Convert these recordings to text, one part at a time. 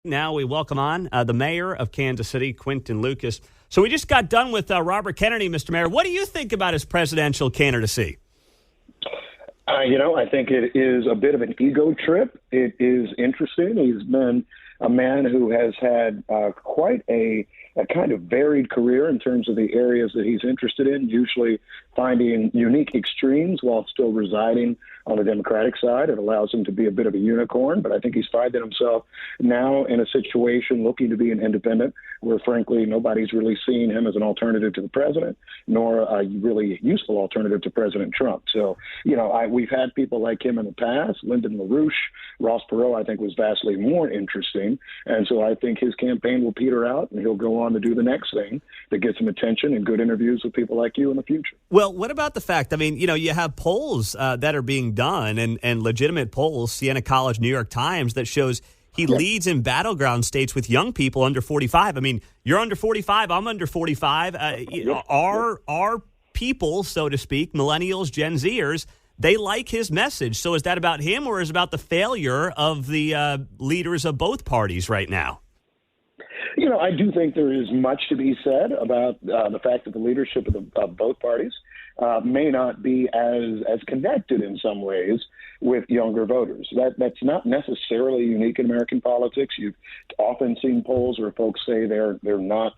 Now we welcome on the mayor of Kansas City, Quinton Lucas. So we just got done with Robert Kennedy, Mr. Mayor. What do you think about his presidential candidacy? I think it is a bit of an ego trip. It is interesting. He's been a man who has had quite a kind of varied career in terms of the areas that he's interested in, usually finding unique extremes while still residing on the Democratic side. It allows him to be a bit of a unicorn, but I think he's finding himself now in a situation looking to be an independent where, frankly, nobody's really seen him as an alternative to the president, nor a really useful alternative to President Trump. So, we've had people like him in the past. Lyndon LaRouche, Ross Perot, I think, was vastly more interesting. And so I think his campaign will peter out, and he'll go on to do the next thing that gets him attention and good interviews with people like you in the future. Well, what about the fact, you have polls that are being done and legitimate polls, Siena College, New York Times, that shows he leads in battleground states with young people under 45. I mean, you're under 45, I'm under 45. Our people, so to speak, millennials, Gen Zers, they like his message. So is that about him, or is it about the failure of the leaders of both parties right now? I do think there is much to be said about the fact that the leadership of both parties may not be as connected in some ways with younger voters. That's not necessarily unique in American politics. You've often seen polls where folks say they're not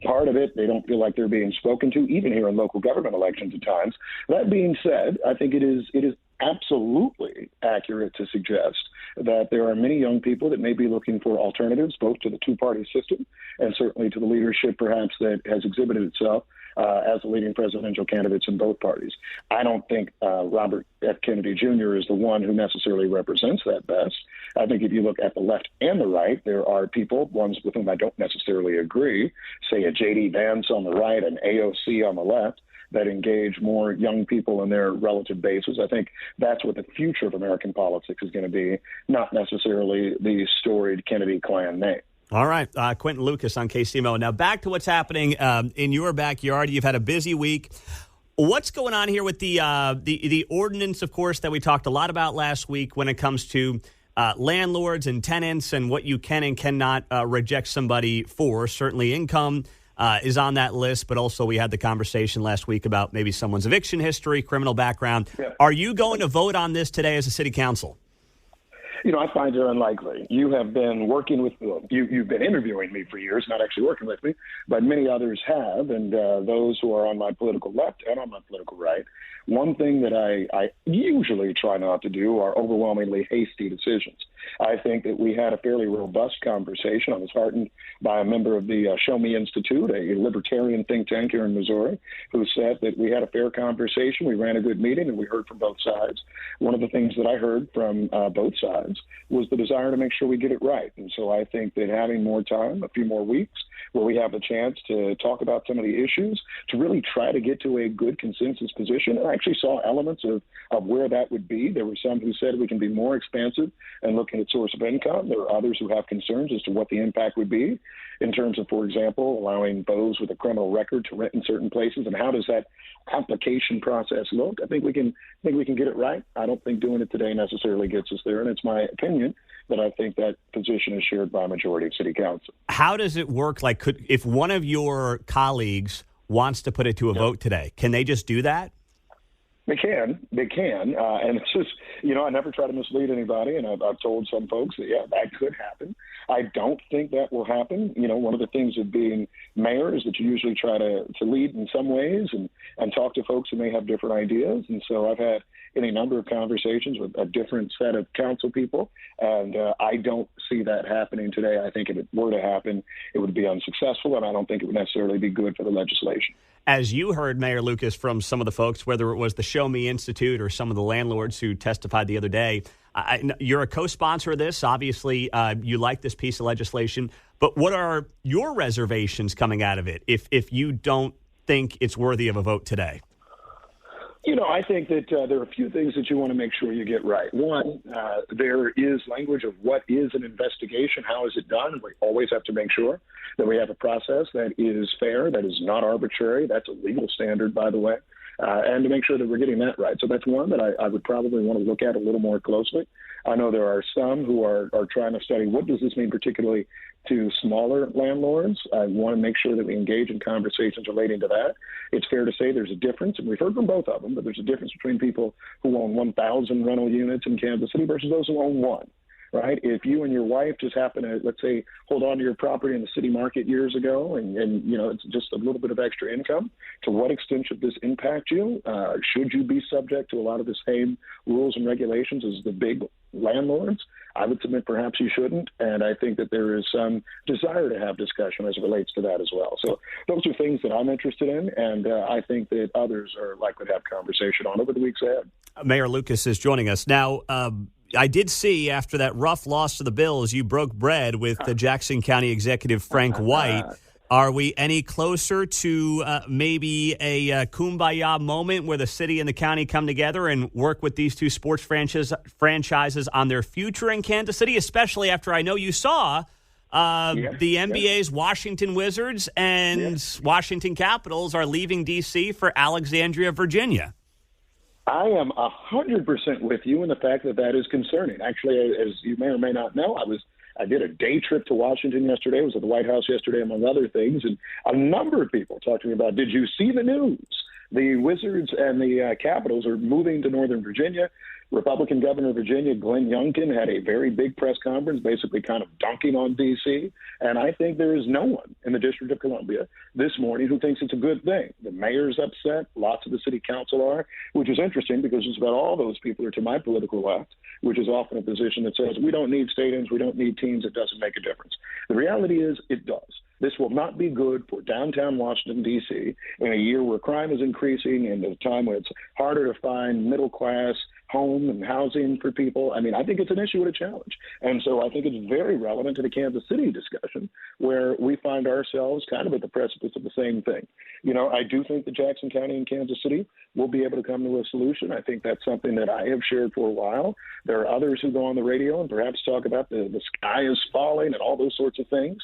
part of it. They don't feel like they're being spoken to, even here in local government elections at times. That being said, I think it is absolutely accurate to suggest that there are many young people that may be looking for alternatives, both to the two-party system and certainly to the leadership, perhaps, that has exhibited itself as the leading presidential candidates in both parties. I don't think Robert F. Kennedy Jr. is the one who necessarily represents that best. I think if you look at the left and the right, there are people, ones with whom I don't necessarily agree, say a J.D. Vance on the right and AOC on the left, that engage more young people in their relative bases. I think that's what the future of American politics is going to be, not necessarily the storied Kennedy clan name. All right. Quinton Lucas on KCMO. Now back to what's happening in your backyard. You've had a busy week. What's going on here with the ordinance, of course, that we talked a lot about last week when it comes to landlords and tenants and what you can and cannot reject somebody for? Certainly income is on that list, but also we had the conversation last week about maybe someone's eviction history, criminal background. Yeah. Are you going to vote on this today as a city council? I find it unlikely. You have been working with you've been interviewing me for years, not actually working with me, but many others have, and those who are on my political left and on my political right. One thing that I usually try not to do are overwhelmingly hasty decisions. I think that we had a fairly robust conversation. I was heartened by a member of the Show Me Institute, a libertarian think tank here in Missouri, who said that we had a fair conversation, we ran a good meeting, and we heard from both sides. One of the things that I heard from both sides was the desire to make sure we get it right. And so I think that having more time, a few more weeks, where we have a chance to talk about some of the issues, to really try to get to a good consensus position. And I actually saw elements of where that would be. There were some who said we can be more expansive and looking at source of income. There are others who have concerns as to what the impact would be in terms of, for example, allowing those with a criminal record to rent in certain places, and how does that application process look? I think we can get it right. I don't think doing it today necessarily gets us there, and it's my opinion that I think that position is shared by a majority of city council. How does it work? Like, if one of your colleagues wants to put it to a vote today, can they just do that? They can, and it's just, I never try to mislead anybody, and I've told some folks that, that could happen. I don't think that will happen. One of the things of being mayor is that you usually try to lead in some ways and talk to folks who may have different ideas, and so I've had any number of conversations with a different set of council people, and I don't see that happening today. I think if it were to happen, it would be unsuccessful, and I don't think it would necessarily be good for the legislation. As you heard, Mayor Lucas, from some of the folks, whether it was the Show Me Institute or some of the landlords who testified the other day, you're a co-sponsor of this. Obviously, you like this piece of legislation. But what are your reservations coming out of it if you don't think it's worthy of a vote today? I think that there are a few things that you want to make sure you get right. One, there is language of what is an investigation, how is it done. We always have to make sure that we have a process that is fair, that is not arbitrary. That's a legal standard, by the way, and to make sure that we're getting that right. So that's one that I would probably want to look at a little more closely. I know there are some who are trying to study what does this mean particularly to smaller landlords. I want to make sure that we engage in conversations relating to that. It's fair to say there's a difference, and we've heard from both of them, but there's a difference between people who own 1,000 rental units in Kansas City versus those who own one. Right? If you and your wife just happen to, let's say, hold on to your property in the city market years ago and it's just a little bit of extra income, to what extent should this impact you? Should you be subject to a lot of the same rules and regulations as the big landlords? I would submit perhaps you shouldn't, and I think that there is some desire to have discussion as it relates to that as well. So those are things that I'm interested in, and I think that others are likely to have conversation on over the weeks ahead. Mayor Lucas is joining us now. I did see after that rough loss to the Bills, you broke bread with the Jackson County Executive Frank White. Are we any closer to maybe a kumbaya moment where the city and the county come together and work with these two sports franchises on their future in Kansas City, especially after I know you saw the NBA's Washington Wizards and Washington Capitals are leaving D.C. for Alexandria, Virginia? I am 100% with you in the fact that that is concerning. Actually, as you may or may not know, I did a day trip to Washington yesterday. I was at the White House yesterday, among other things, and a number of people talked to me about, did you see the news? The Wizards and the Capitals are moving to Northern Virginia. Republican Governor of Virginia, Glenn Youngkin, had a very big press conference, basically kind of dunking on D.C., and I think there is no one in the District of Columbia this morning who thinks it's a good thing. The mayor's upset, lots of the city council are, which is interesting because just about all those people are to my political left, which is often a position that says we don't need stadiums, we don't need teams, it doesn't make a difference. The reality is it does. This will not be good for downtown Washington, D.C. in a year where crime is increasing and at a time when it's harder to find middle-class home and housing for people. I mean, I think it's an issue and a challenge. And so I think it's very relevant to the Kansas City discussion where we find ourselves kind of at the precipice of the same thing. I do think that Jackson County and Kansas City will be able to come to a solution. I think that's something that I have shared for a while. There are others who go on the radio and perhaps talk about the sky is falling and all those sorts of things.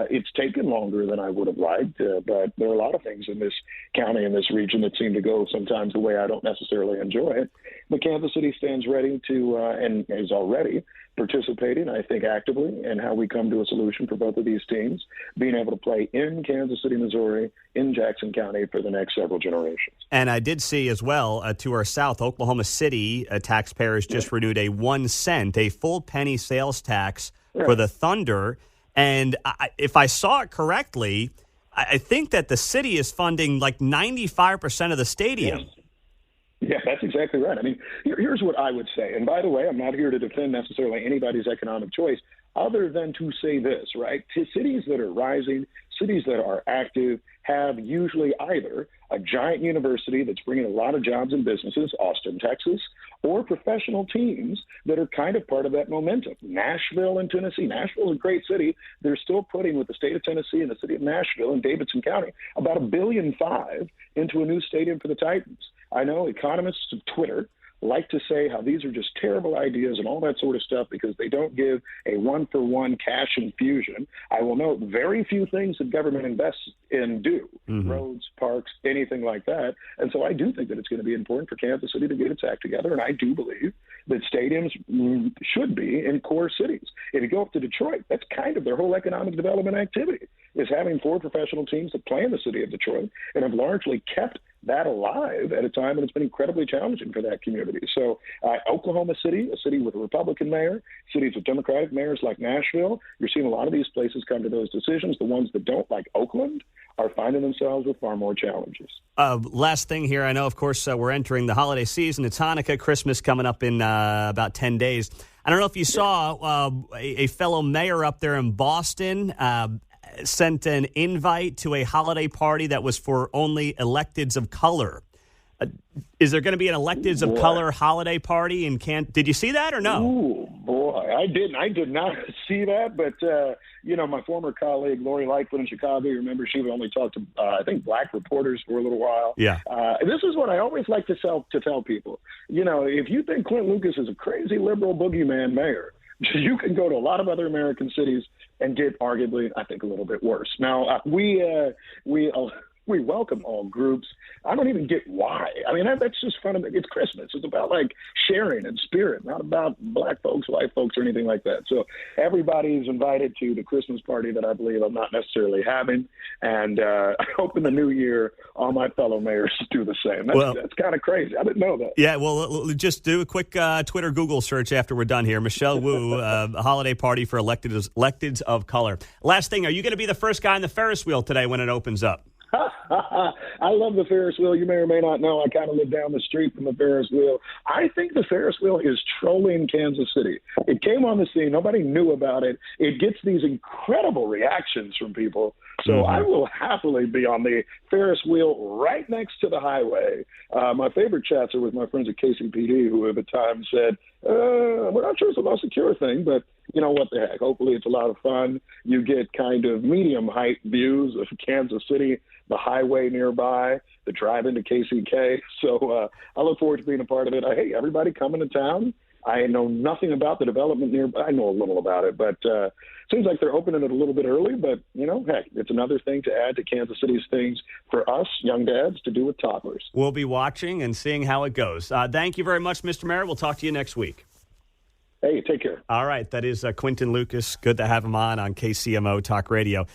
It's taken longer than I would have liked, but there are a lot of things in this county and this region that seem to go sometimes the way I don't necessarily enjoy it. But Kansas City stands ready to and is already participating, I think, actively in how we come to a solution for both of these teams, being able to play in Kansas City, Missouri, in Jackson County for the next several generations. And I did see as well to our south, Oklahoma City taxpayers just renewed a 1 cent, a full penny sales tax for the Thunder. And if I saw it correctly, I think that the city is funding like 95% of the stadium. Yes. Yeah, that's exactly right. I mean, here's what I would say. And by the way, I'm not here to defend necessarily anybody's economic choice other than to say this, right? Cities that are rising, cities that are active have usually either a giant university that's bringing a lot of jobs and businesses, Austin, Texas, or professional teams that are kind of part of that momentum. Nashville and Tennessee. Nashville is a great city. They're still putting, with the state of Tennessee and the city of Nashville and Davidson County, about $1.5 billion into a new stadium for the Titans. I know economists of Twitter like to say how these are just terrible ideas and all that sort of stuff because they don't give a one-for-one cash infusion. I will note very few things that government invests in do, roads, parks, anything like that. And so I do think that it's going to be important for Kansas City to get its act together, and I do believe that stadiums should be in core cities. If you go up to Detroit, that's kind of their whole economic development activity, is having 4 professional teams that play in the city of Detroit and have largely kept that alive at a time when it's been incredibly challenging for that community. So Oklahoma City, a city with a Republican mayor, cities with Democratic mayors like Nashville, you're seeing a lot of these places come to those decisions. The ones that don't, like Oakland, are finding themselves with far more challenges. Last thing here, I know, of course, we're entering the holiday season. It's Hanukkah, Christmas coming up in about 10 days. I don't know if you saw a fellow mayor up there in Boston sent an invite to a holiday party that was for only electeds of color. Is there going to be an electeds of color holiday party in Did you see that or no? Ooh, boy, I didn't. I did not see that, but my former colleague Lori Lightfoot in Chicago, you remember she would only talk to I think black reporters for a little while. Yeah. This is what I always like to tell people. If you think Quinton Lucas is a crazy liberal boogeyman mayor, you can go to a lot of other American cities and get arguably, I think, a little bit worse. Now, we We welcome all groups. I don't even get why. I mean, that's just fun. It's Christmas. It's about like sharing and spirit, not about black folks, white folks, or anything like that. So everybody's invited to the Christmas party that I believe I'm not necessarily having. And I hope in the new year, all my fellow mayors do the same. That's kind of crazy. I didn't know that. Yeah, well, just do a quick Twitter Google search after we're done here. Michelle Wu, a holiday party for electeds of color. Last thing, are you going to be the first guy in the Ferris wheel today when it opens up? I love the Ferris wheel. You may or may not know I kind of live down the street from the Ferris wheel. I think the Ferris wheel is trolling Kansas City. It came on the scene. Nobody knew about it. It gets these incredible reactions from people. So I will happily be on the Ferris wheel right next to the highway. My favorite chats are with my friends at KCPD who have at times said, we're not sure it's a most secure thing, but you know what the heck. Hopefully it's a lot of fun. You get kind of medium height views of Kansas City, the highway nearby, the drive into KCK. So I look forward to being a part of it. Hey, everybody coming to town. I know nothing about the development nearby. I know a little about it, but seems like they're opening it a little bit early. But, you know, heck, it's another thing to add to Kansas City's things for us young dads to do with toddlers. We'll be watching and seeing how it goes. Thank you very much, Mr. Mayor. We'll talk to you next week. Hey, take care. All right. That is Quinton Lucas. Good to have him on KCMO Talk Radio.